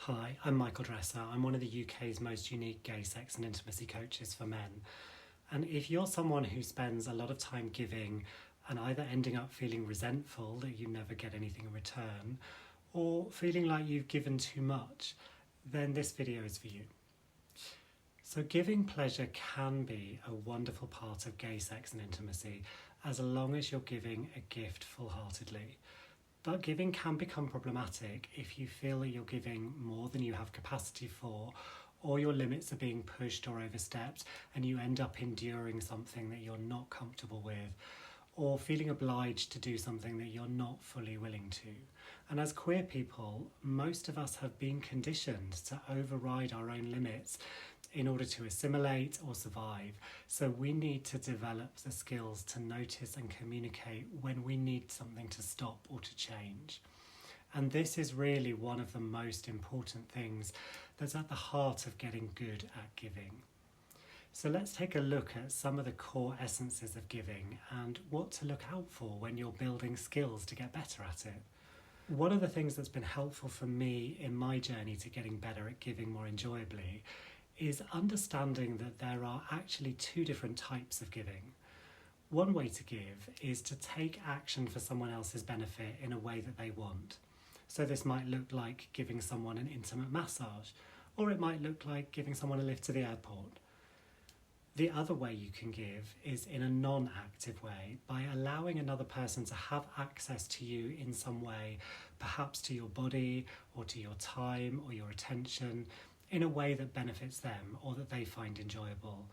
Hi, I'm Michael Dresser. I'm one of the UK's most unique gay sex and intimacy coaches for men. And if you're someone who spends a lot of time giving and either ending up feeling resentful that you never get anything in return, or feeling like you've given too much, then this video is for you. So giving pleasure can be a wonderful part of gay sex and intimacy as long as you're giving a gift full-heartedly. But giving can become problematic if you feel that you're giving more than you have capacity for, or your limits are being pushed or overstepped and you end up enduring something that you're not comfortable with, or feeling obliged to do something that you're not fully willing to. And as queer people, most of us have been conditioned to override our own limits in order to assimilate or survive. So we need to develop the skills to notice and communicate when we need something to stop or to change. And this is really one of the most important things that's at the heart of getting good at giving. So let's take a look at some of the core essences of giving and what to look out for when you're building skills to get better at it. One of the things that's been helpful for me in my journey to getting better at giving more enjoyably is understanding that there are actually two different types of giving. One way to give is to take action for someone else's benefit in a way that they want. So this might look like giving someone an intimate massage, or it might look like giving someone a lift to the airport. The other way you can give is in a non-active way, by allowing another person to have access to you in some way, perhaps to your body or to your time or your attention, in a way that benefits them or that they find enjoyable.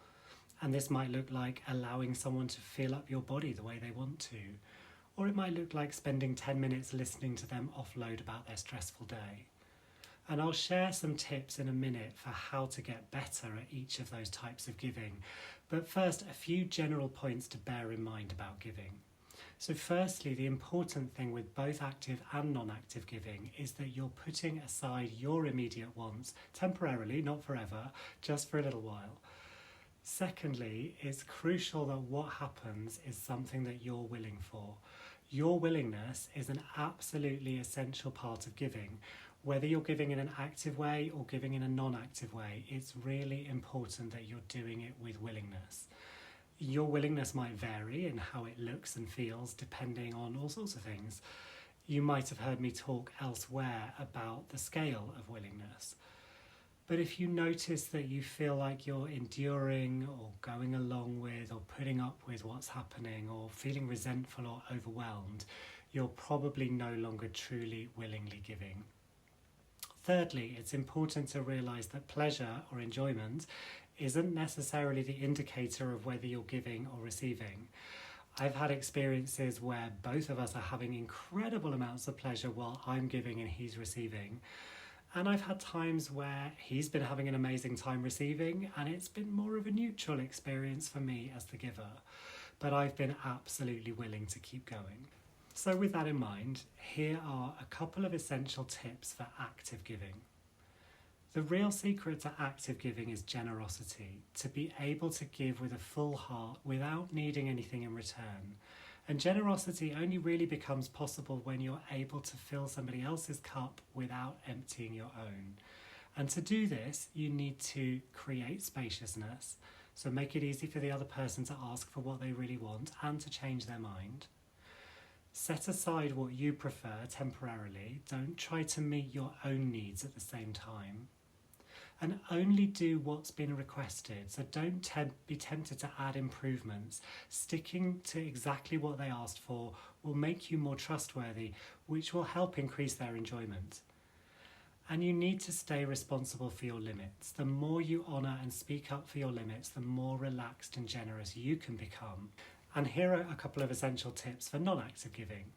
And this might look like allowing someone to feel up your body the way they want to, or it might look like spending 10 minutes listening to them offload about their stressful day. And I'll share some tips in a minute for how to get better at each of those types of giving. But first, a few general points to bear in mind about giving. So firstly, the important thing with both active and non-active giving is that you're putting aside your immediate wants, temporarily, not forever, just for a little while. Secondly, it's crucial that what happens is something that you're willing for. Your willingness is an absolutely essential part of giving. Whether you're giving in an active way or giving in a non-active way, it's really important that you're doing it with willingness. Your willingness might vary in how it looks and feels depending on all sorts of things. You might have heard me talk elsewhere about the scale of willingness. But if you notice that you feel like you're enduring or going along with or putting up with what's happening or feeling resentful or overwhelmed, you're probably no longer truly willingly giving. Thirdly, it's important to realise that pleasure or enjoyment isn't necessarily the indicator of whether you're giving or receiving. I've had experiences where both of us are having incredible amounts of pleasure while I'm giving and he's receiving. And I've had times where he's been having an amazing time receiving and it's been more of a neutral experience for me as the giver. But I've been absolutely willing to keep going. So with that in mind, here are a couple of essential tips for active giving. The real secret to active giving is generosity, to be able to give with a full heart without needing anything in return. And generosity only really becomes possible when you're able to fill somebody else's cup without emptying your own. And to do this, you need to create spaciousness, so make it easy for the other person to ask for what they really want and to change their mind. Set aside what you prefer temporarily, don't try to meet your own needs at the same time. And only do what's been requested, so don't be tempted to add improvements. Sticking to exactly what they asked for will make you more trustworthy, which will help increase their enjoyment. And you need to stay responsible for your limits. The more you honour and speak up for your limits, the more relaxed and generous you can become. And here are a couple of essential tips for non-active giving.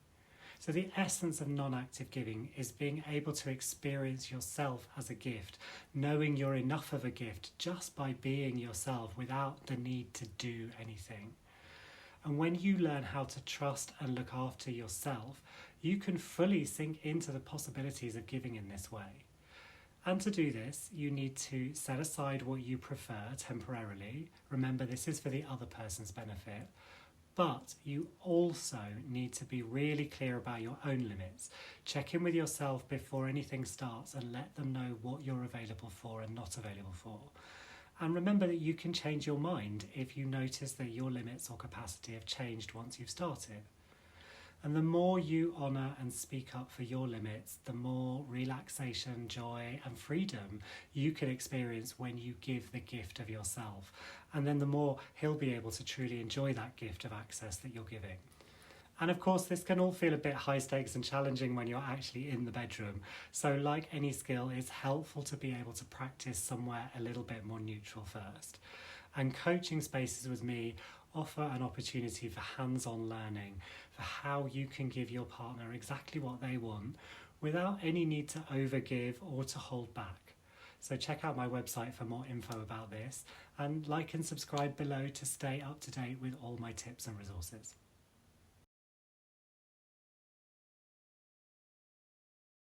So the essence of non-active giving is being able to experience yourself as a gift, knowing you're enough of a gift just by being yourself without the need to do anything. And when you learn how to trust and look after yourself, you can fully sink into the possibilities of giving in this way. And to do this, you need to set aside what you prefer temporarily. Remember, this is for the other person's benefit. But you also need to be really clear about your own limits. Check in with yourself before anything starts and let them know what you're available for and not available for. And remember that you can change your mind if you notice that your limits or capacity have changed once you've started. And the more you honour and speak up for your limits, the more relaxation, joy and freedom you can experience when you give the gift of yourself. And then the more he'll be able to truly enjoy that gift of access that you're giving. And of course, this can all feel a bit high stakes and challenging when you're actually in the bedroom. So like any skill, it's helpful to be able to practice somewhere a little bit more neutral first. And coaching spaces with me offer an opportunity for hands-on learning, for how you can give your partner exactly what they want without any need to overgive or to hold back. So check out my website for more info about this, and like and subscribe below to stay up to date with all my tips and resources.